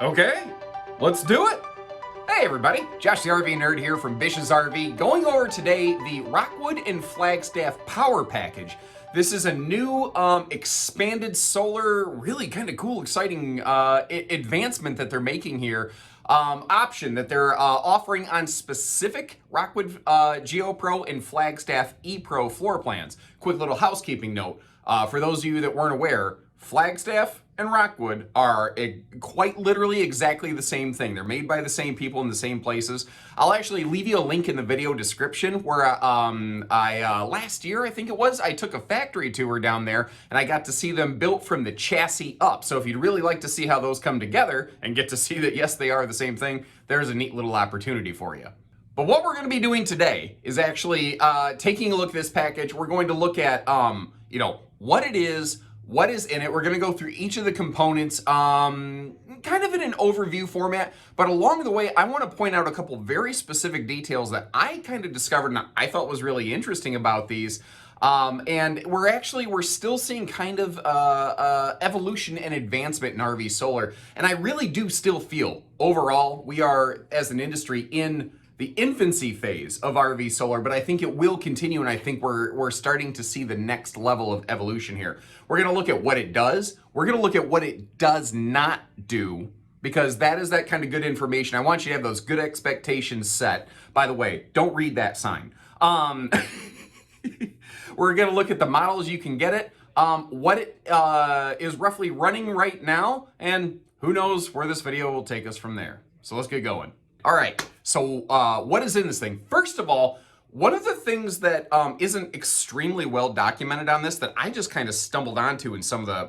Okay, let's do it. Hey everybody, Josh the RV Nerd here from Bish's RV, going over today the Rockwood and Flagstaff Power Package. This is a new expanded solar, really kind of cool, exciting advancement that they're making here. Option that they're offering on specific Rockwood GeoPro and Flagstaff ePro floor plans. Quick little housekeeping note, for those of you that weren't aware, Flagstaff and Rockwood are quite literally exactly the same thing. They're made by the same people in the same places. I'll actually leave you a link in the video description where last year, I think it was, I took a factory tour down there and I got to see them built from the chassis up. So if you'd really like to see how those come together and get to see that, yes, they are the same thing, there's a neat little opportunity for you. But what we're going to be doing today is actually taking a look at this package. We're going to look at, what it is, what is in it. We're going to go through each of the components kind of in an overview format, but along the way I want to point out a couple very specific details that I kind of discovered and I thought was really interesting about these. And we're still seeing kind of evolution and advancement in RV solar, and I really do still feel overall we are as an industry in the infancy phase of RV solar, but I think it will continue, and I think we're starting to see the next level of evolution here. We're going to look at what it does. We're going to look at what it does not do, because that is that kind of good information. I want you to have those good expectations set. By the way, don't read that sign. We're going to look at the models you can get it, what it is roughly running right now, and who knows where this video will take us from there. So let's get going. All right, so what is in this thing? First of all, one of the things that isn't extremely well documented on this that I just kind of stumbled onto in some of the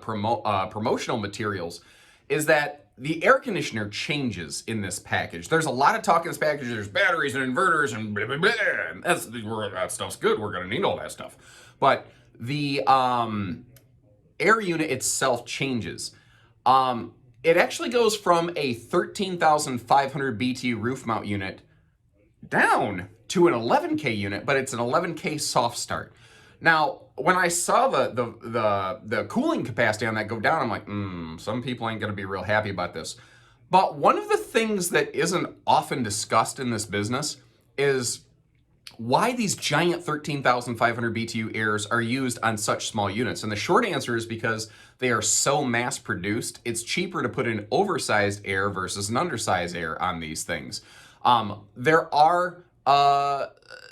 promotional materials is that the air conditioner changes in this package. There's a lot of talk in this package. There's batteries and inverters and blah, blah, blah. That stuff's good. We're gonna need all that stuff. But the air unit itself changes. It actually goes from a 13,500 BTU roof mount unit down to an 11K unit, but it's an 11K soft start. Now, when I saw the cooling capacity on that go down, I'm like, some people ain't gonna be real happy about this. But one of the things that isn't often discussed in this business is why these giant 13,500 BTU airs are used on such small units. And the short answer is because they are so mass produced, it's cheaper to put an oversized air versus an undersized air on these things. There are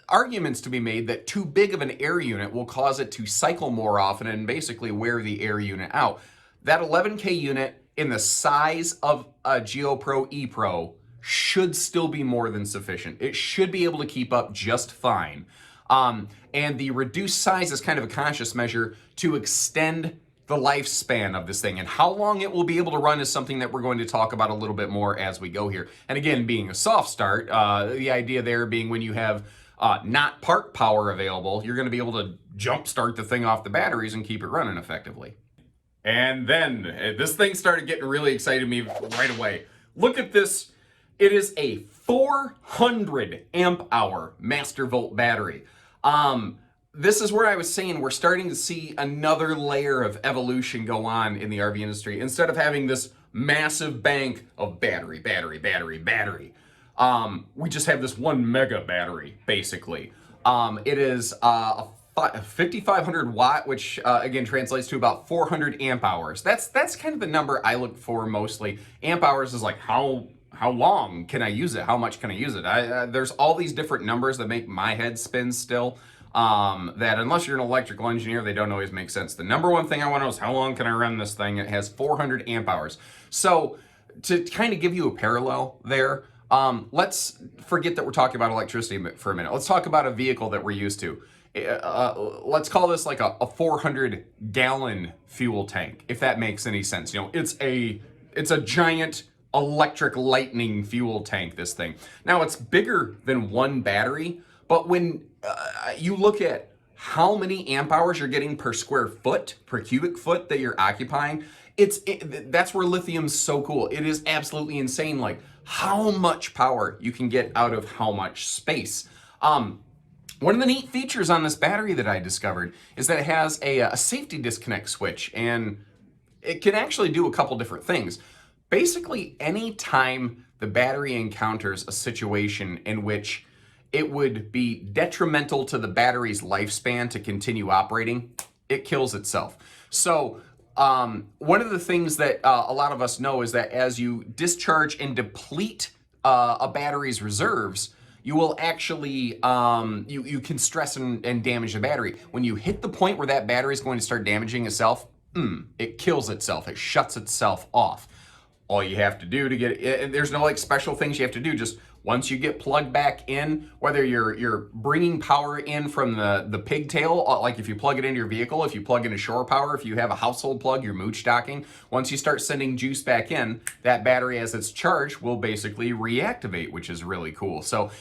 arguments to be made that too big of an air unit will cause it to cycle more often and basically wear the air unit out. That 11K unit in the size of a GeoPro ePro should still be more than sufficient. It should be able to keep up just fine. And the reduced size is kind of a conscious measure to extend the lifespan of this thing, and how long it will be able to run is something that we're going to talk about a little bit more as we go here. And again, being a soft start, the idea there being when you have not park power available, you're going to be able to jump start the thing off the batteries and keep it running effectively. And then this thing started getting really excited me right away. Look at this. It is a 400 amp hour master volt battery. This is where I was saying we're starting to see another layer of evolution go on in the RV industry. Instead of having this massive bank of battery, we just have this one mega battery, basically. It is a 5,500 watt, which again translates to about 400 amp hours. That's kind of the number I look for mostly. Amp hours is like how long can I use it? How much can I use it? There's all these different numbers that make my head spin still. That unless you're an electrical engineer, they don't always make sense. The number one thing I want to know is how long can I run this thing? It has 400 amp hours. So to kind of give you a parallel there, let's forget that we're talking about electricity for a minute. Let's talk about a vehicle that we're used to. Let's call this like a 400 gallon fuel tank, if that makes any sense. You know, it's a giant electric lightning fuel tank, this thing. Now it's bigger than one battery, but when you look at how many amp hours you're getting per square foot, per cubic foot that you're occupying, that's where lithium's so cool. It is absolutely insane, like how much power you can get out of how much space. One of the neat features on this battery that I discovered is that it has a safety disconnect switch, and it can actually do a couple different things. basically any time the battery encounters a situation in which it would be detrimental to the battery's lifespan to continue operating, it kills itself. So one of the things that a lot of us know is that as you discharge and deplete a battery's reserves, you will actually, you can stress and damage the battery. When you hit the point where that battery is going to start damaging itself, it kills itself, it shuts itself off. All you have to do to get it, there's no like special things you have to do, just once you get plugged back in, whether you're bringing power in from the pigtail, like if you plug it into your vehicle, if you plug into shore power, if you have a household plug, you're mooch docking, once you start sending juice back in, that battery as it's charged will basically reactivate, which is really cool. So,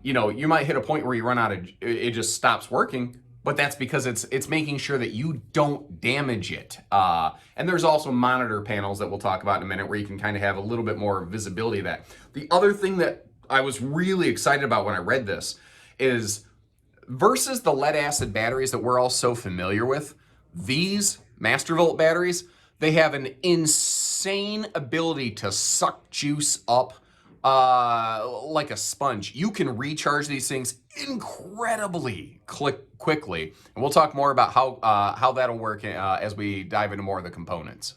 you know, you might hit a point where you run out of, it just stops working, but that's because it's making sure that you don't damage it. And there's also monitor panels that we'll talk about in a minute where you can kind of have a little bit more visibility of that. The other thing that I was really excited about when I read this is versus the lead acid batteries that we're all so familiar with, these Mastervolt batteries, they have an insane ability to suck juice up like a sponge. You can recharge these things incredibly quickly. And we'll talk more about how that'll work as we dive into more of the components.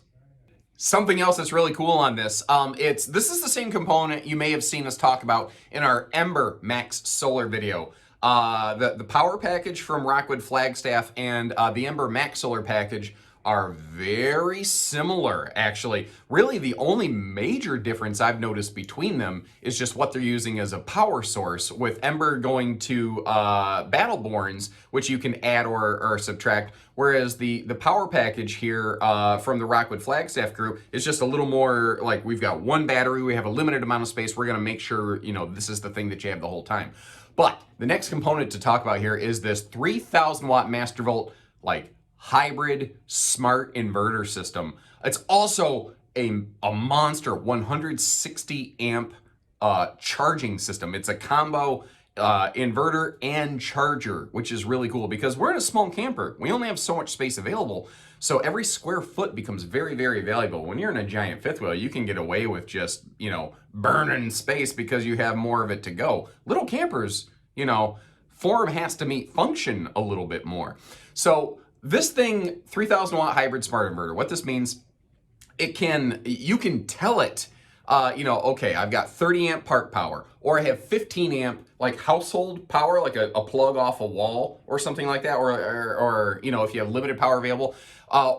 Something else that's really cool on this, this is the same component you may have seen us talk about in our Ember Max Solar video. The power package from Rockwood Flagstaff and the Ember Max Solar package are very similar, actually. Really, the only major difference I've noticed between them is just what they're using as a power source, with Ember going to Battleborns, which you can add or subtract, whereas the power package here from the Rockwood Flagstaff group is just a little more like, we've got one battery, we have a limited amount of space, we're gonna make sure, you know, this is the thing that you have the whole time. But the next component to talk about here is this 3,000 watt Mastervolt, like, hybrid smart inverter system. It's also a monster 160 amp charging system. It's a combo inverter and charger, which is really cool because we're in a small camper. We only have so much space available. So every square foot becomes very, very valuable. When you're in a giant fifth wheel, you can get away with just, you know, burning space because you have more of it to go. Little campers, you know, form has to meet function a little bit more. So this thing, 3,000 watt hybrid smart inverter, what this means, you can tell it, you know, okay, I've got 30 amp park power, or I have 15 amp like household power, like a plug off a wall or something like that, or you know, if you have limited power available,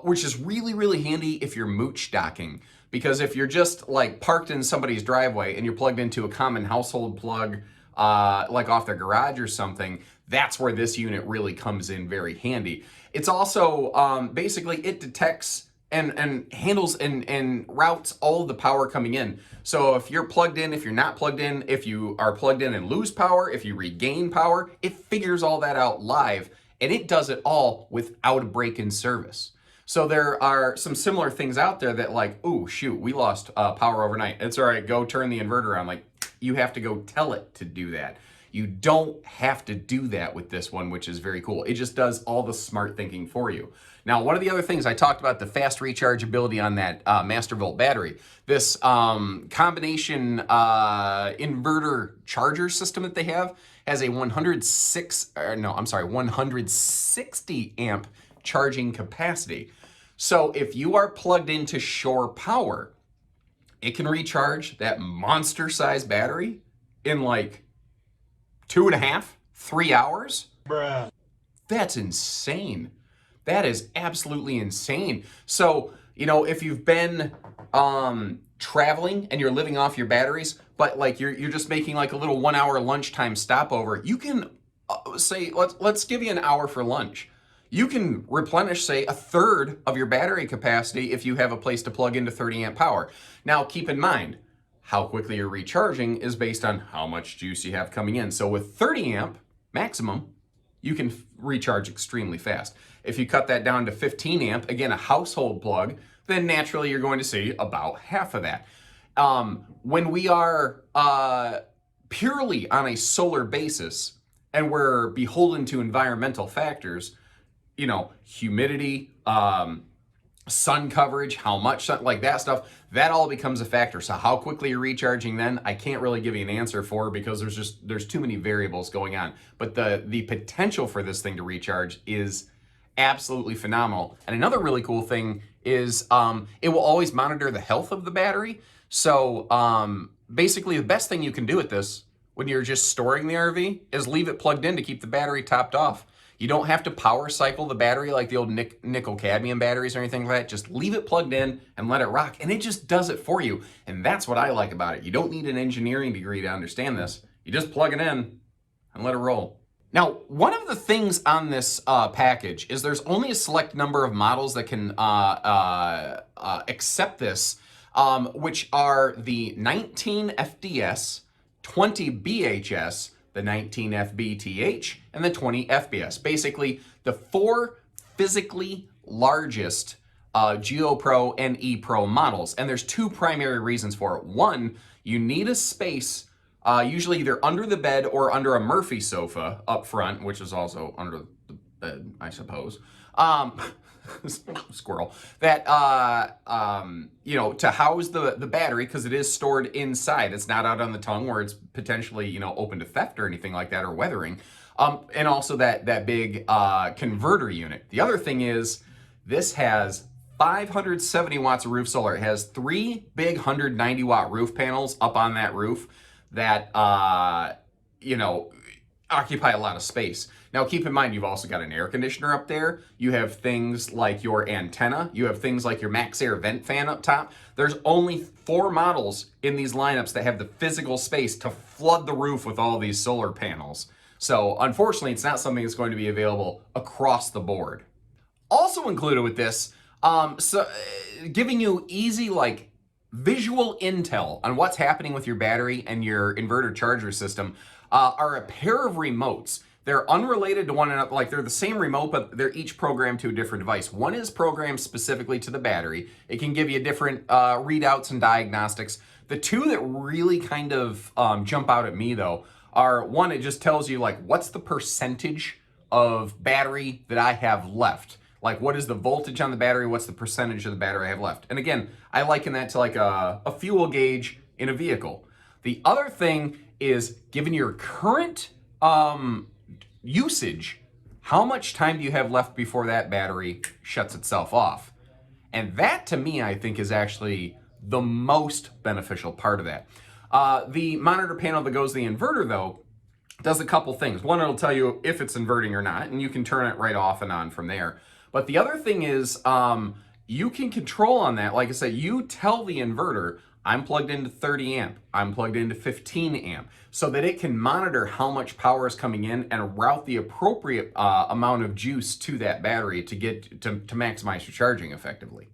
which is really, really handy if you're mooch docking. Because if you're just like parked in somebody's driveway and you're plugged into a common household plug, like off their garage or something, that's where this unit really comes in very handy. It's also, basically it detects and handles and routes all of the power coming in. So if you're plugged in, if you're not plugged in, if you are plugged in and lose power, if you regain power, it figures all that out live, and it does it all without a break in service. So there are some similar things out there that like, oh shoot, we lost power overnight. It's all right, go turn the inverter on. Like, you have to go tell it to do that. You don't have to do that with this one, which is very cool. It just does all the smart thinking for you. Now, one of the other things I talked about, the fast rechargeability on that Mastervolt battery. This combination inverter charger system that they have has a 160 amp charging capacity. So if you are plugged into shore power, it can recharge that monster size battery in like 2.5, 3 hours. Bruh. That's insane. That is absolutely insane. So, you know, if you've been traveling and you're living off your batteries, but like you're just making like a little 1 hour lunchtime stopover, you can say, let's give you an hour for lunch. You can replenish, say, 1/3 of your battery capacity if you have a place to plug into 30 amp power. Now, keep in mind, how quickly you're recharging is based on how much juice you have coming in. So with 30 amp maximum, you can recharge extremely fast. If you cut that down to 15 amp, again, a household plug, then naturally you're going to see about half of that. When we are purely on a solar basis and we're beholden to environmental factors, you know, humidity, sun coverage, how much sun, like that stuff, that all becomes a factor. So how quickly you're recharging then, I can't really give you an answer for, because there's too many variables going on. But the potential for this thing to recharge is absolutely phenomenal. And another really cool thing is it will always monitor the health of the battery. So basically the best thing you can do with this when you're just storing the RV is leave it plugged in to keep the battery topped off. You don't have to power cycle the battery like the old nickel cadmium batteries or anything like that. Just leave it plugged in and let it rock, and it just does it for you. And that's what I like about it. You don't need an engineering degree to understand this. You just plug it in and let it roll. Now, one of the things on this package is there's only a select number of models that can accept this, which are the 19 FDS, 20 BHS, the 19 FBTH, and the 20 FBS. Basically, the 4 physically largest GeoPro and ePro models. And there's 2 primary reasons for it. One, you need a space, usually either under the bed or under a Murphy sofa up front, which is also under the bed, I suppose. Squirrel. That, you know, to house the battery, because it is stored inside. It's not out on the tongue where it's potentially, you know, open to theft or anything like that, or weathering. And also that big converter unit. The other thing is this has 570 watts of roof solar. It has 3 big 190 watt roof panels up on that roof that, you know, occupy a lot of space. Now, keep in mind, you've also got an air conditioner up there. You have things like your antenna. You have things like your max air vent fan up top. There's only 4 models in these lineups that have the physical space to flood the roof with all these solar panels. So unfortunately, it's not something that's going to be available across the board. Also included with this, giving you easy, like, visual intel on what's happening with your battery and your inverter charger system are a pair of remotes. They're unrelated to one another, like they're the same remote, but they're each programmed to a different device. One is programmed specifically to the battery. It can give you different readouts and diagnostics. The 2 that really kind of jump out at me though are, one, it just tells you like what's the percentage of battery that I have left. Like what is the voltage on the battery? What's the percentage of the battery I have left? And again, I liken that to like a fuel gauge in a vehicle. The other thing is, given your current usage, how much time do you have left before that battery shuts itself off? And that, to me, I think is actually the most beneficial part of that. The monitor panel that goes to the inverter, though, does a couple things. One, it'll tell you if it's inverting or not, and you can turn it right off and on from there. But the other thing is, you can control on that. Like I said, you tell the inverter, I'm plugged into 30 amp, I'm plugged into 15 amp, so that it can monitor how much power is coming in and route the appropriate amount of juice to that battery to get to maximize your charging effectively.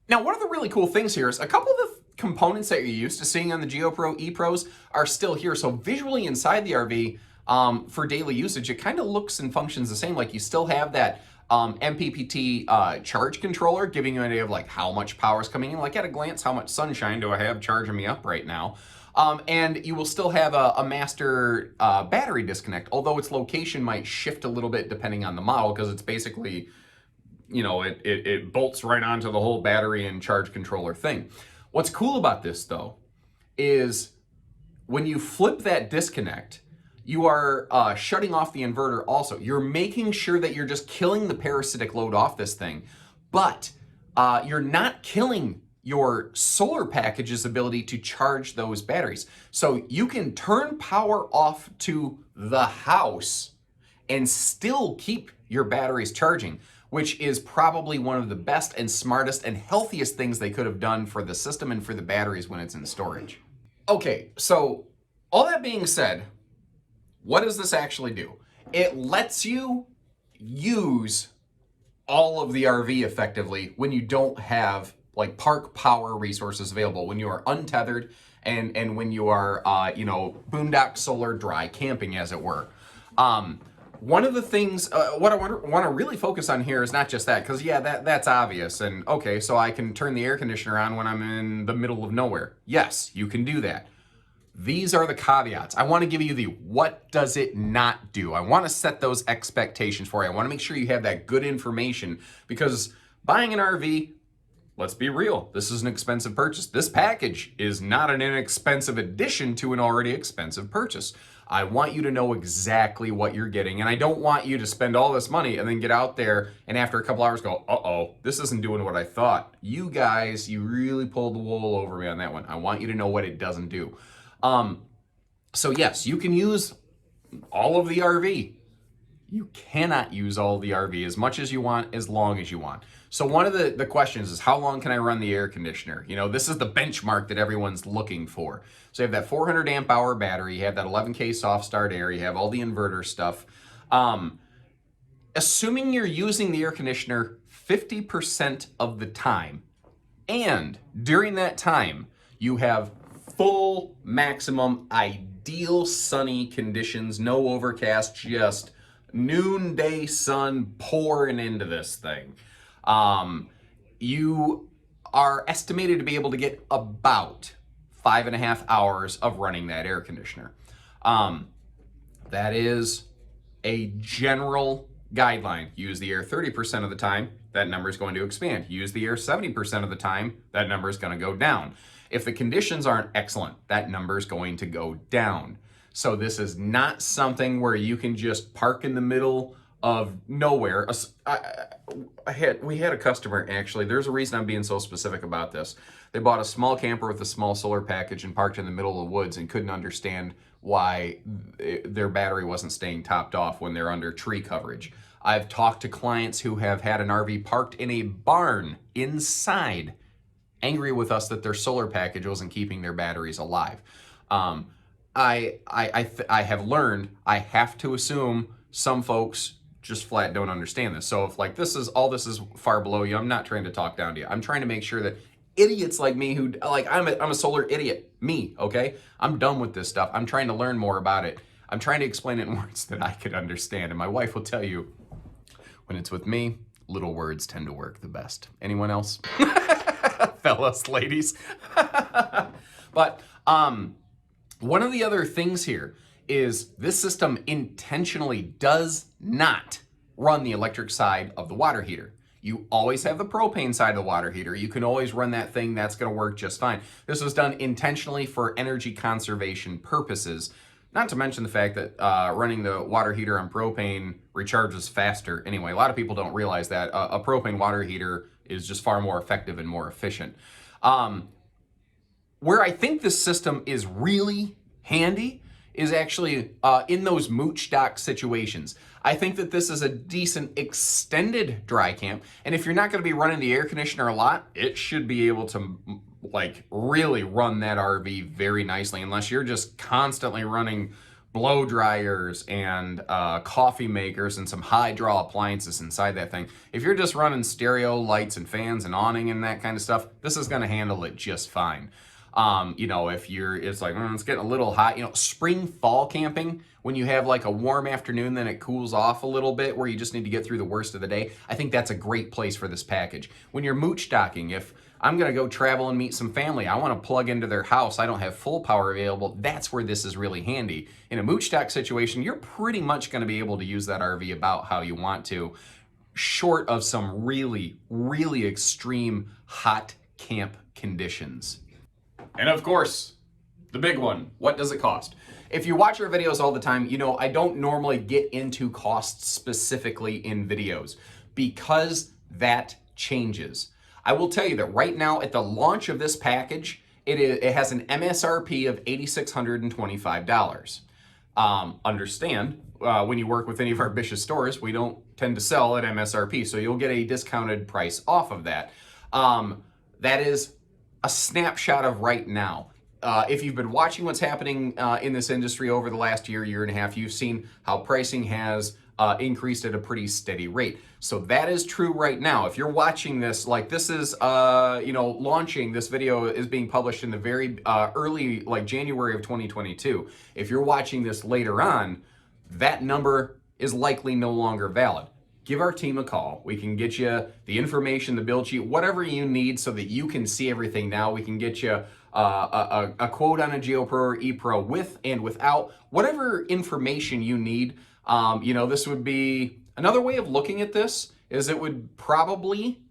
Now, one of the really cool things here is a couple of the components that you're used to seeing on the GeoPro ePros are still here. So visually inside the RV, for daily usage, it kind of looks and functions the same. Like you still have that MPPT charge controller, giving you an idea of like how much power is coming in. Like at a glance, how much sunshine do I have charging me up right now? And you will still have a master battery disconnect, although its location might shift a little bit depending on the model, because it's basically, you know, it bolts right onto the whole battery and charge controller thing. What's cool about this though is when you flip that disconnect, you are shutting off the inverter also. You're making sure that you're just killing the parasitic load off this thing, but you're not killing your solar package's ability to charge those batteries. So you can turn power off to the house and still keep your batteries charging, which is probably one of the best and smartest and healthiest things they could have done for the system and for the batteries when it's in storage. Okay, so all that being said, what does this actually do? It lets you use all of the RV effectively when you don't have like park power resources available, when you are untethered and when you are, you know, boondock solar dry camping, as it were. One of the things, what I want to really focus on here is not just that, because yeah, that's obvious. And okay, so I can turn the air conditioner on when I'm in the middle of nowhere. Yes, you can do that. These are the caveats. I want to give you the what does it not do. I want to set those expectations for you. I want to make sure you have that good information, because buying an RV, let's be real. This is an expensive purchase. This package is not an inexpensive addition to an already expensive purchase. I want you to know exactly what you're getting, and I don't want you to spend all this money and then get out there and after a couple hours go, uh-oh, this isn't doing what I thought. You guys, you really pulled the wool over me on that one. I want you to know what it doesn't do. So yes, you can use all of the RV. You cannot use all of the RV as much as you want, as long as you want. So one of the questions is, how long can I run the air conditioner? You know, this is the benchmark that everyone's looking for. So you have that 400 amp hour battery, you have that 11K soft start air, you have all the inverter stuff. Assuming you're using the air conditioner 50% of the time, and during that time, you have full maximum ideal sunny conditions, no overcast, just noonday sun pouring into this thing. You are estimated to be able to get about 5.5 hours of running that air conditioner. That is a general guideline. Use the air 30% of the time, that number is going to expand. Use the air 70% of the time, that number is going to go down. If the conditions aren't excellent, that number is going to go down. So this is not something where you can just park in the middle of nowhere. We had a customer, actually, there's a reason I'm being so specific about this. They bought a small camper with a small solar package and parked in the middle of the woods and couldn't understand why their battery wasn't staying topped off when they're under tree coverage. I've talked to clients who have had an RV parked in a barn inside, angry with us that their solar package wasn't keeping their batteries alive. I have learned I have to assume some folks just flat don't understand this. So if like this is far below you, I'm not trying to talk down to you. I'm trying to make sure that idiots like me who like I'm a solar idiot, me, okay? I'm done with this stuff. I'm trying to learn more about it. I'm trying to explain it in words that I could understand. And my wife will tell you, when it's with me, little words tend to work the best. Anyone else? Fellas, ladies. But one of the other things here is this system intentionally does not run the electric side of the water heater. You always have the propane side of the water heater. You can always run that thing. That's going to work just fine. This was done intentionally for energy conservation purposes. Not to mention the fact that running the water heater on propane recharges faster. Anyway, a lot of people don't realize that. A propane water heater is just far more effective and more efficient. Where I think this system is really handy is actually in those mooch dock situations. I think that this is a decent extended dry camp, and if you're not going to be running the air conditioner a lot, it should be able to like really run that RV very nicely, unless you're just constantly running blow dryers and coffee makers and some high draw appliances inside that thing. If you're just running stereo lights and fans and awning and that kind of stuff, this is going to handle it just fine. You know, if it's like, it's getting a little hot, you know, spring, fall camping, when you have like a warm afternoon, then it cools off a little bit where you just need to get through the worst of the day. I think that's a great place for this package. When you're mooch docking, if I'm going to go travel and meet some family, I want to plug into their house, I don't have full power available, that's where this is really handy. In a mooch dock situation, you're pretty much going to be able to use that RV about how you want to, short of some really, really extreme hot camp conditions. And of course, the big one, what does it cost? If you watch our videos all the time, you know I don't normally get into costs specifically in videos because that changes. I will tell you that right now at the launch of this package, it has an MSRP of $8,625. Understand, when you work with any of our Bishop stores, we don't tend to sell at MSRP, so you'll get a discounted price off of that. That is a snapshot of right now. If you've been watching what's happening in this industry over the last year, year and a half, you've seen how pricing has increased at a pretty steady rate. So that is true right now. If you're watching this, like this is, launching, this video is being published in the very early, like January of 2022. If you're watching this later on, that number is likely no longer valid. Give our team a call. We can get you the information, the build sheet, whatever you need so that you can see everything now. We can get you a quote on a GeoPro or ePro with and without, whatever information you need. This would be another way of looking at this is it would probably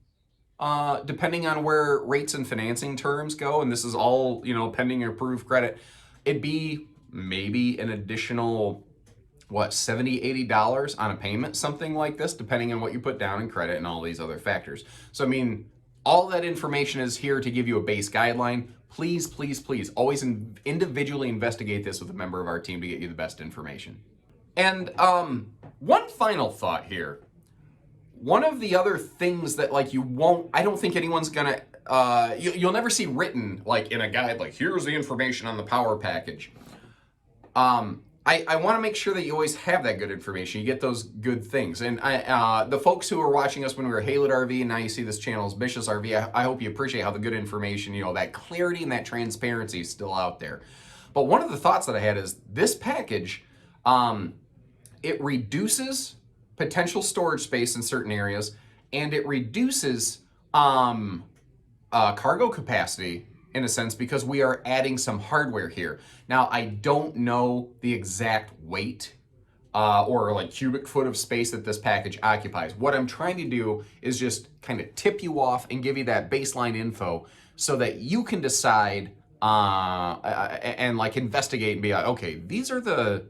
depending on where rates and financing terms go, and this is all, you know, pending approved credit, it'd be maybe an additional, what, $70, $80 on a payment, something like this, depending on what you put down in credit and all these other factors. So, I mean, all that information is here to give you a base guideline. Please, please, please, always individually investigate this with a member of our team to get you the best information. And one final thought here. One of the other things that, like, I don't think anyone's gonna, you'll never see written, like, in a guide, like, here's the information on the power package. I want to make sure that you always have that good information. You get those good things. And the folks who were watching us when we were Haylett RV, and now you see this channel as Vicious RV, I hope you appreciate how the good information, you know, that clarity and that transparency is still out there. But one of the thoughts that I had is this package, it reduces potential storage space in certain areas, and it reduces cargo capacity in a sense, because we are adding some hardware here. Now, I don't know the exact weight or like cubic foot of space that this package occupies. What I'm trying to do is just kind of tip you off and give you that baseline info so that you can decide and like investigate and be like, okay, these are the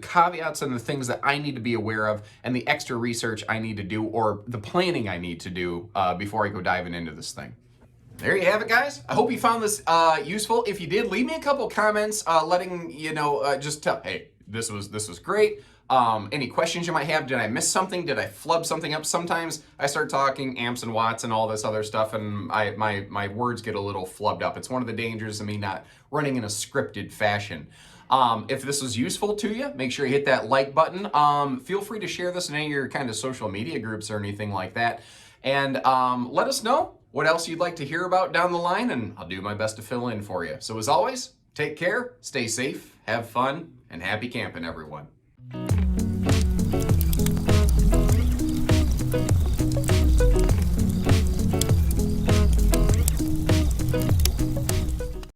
caveats and the things that I need to be aware of, and the extra research I need to do, or the planning I need to do before I go diving into this thing. There you have it, guys. I hope you found this useful. If you did, leave me a couple comments letting you know, just tell, hey, this was great. Any questions you might have? Did I miss something? Did I flub something up? Sometimes I start talking amps and watts and all this other stuff, and my words get a little flubbed up. It's one of the dangers of me not running in a scripted fashion. If this was useful to you, make sure you hit that like button. Feel free to share this in any of your kind of social media groups or anything like that. And let us know what else you'd like to hear about down the line, and I'll do my best to fill in for you. So as always, take care, stay safe, have fun, and happy camping, everyone.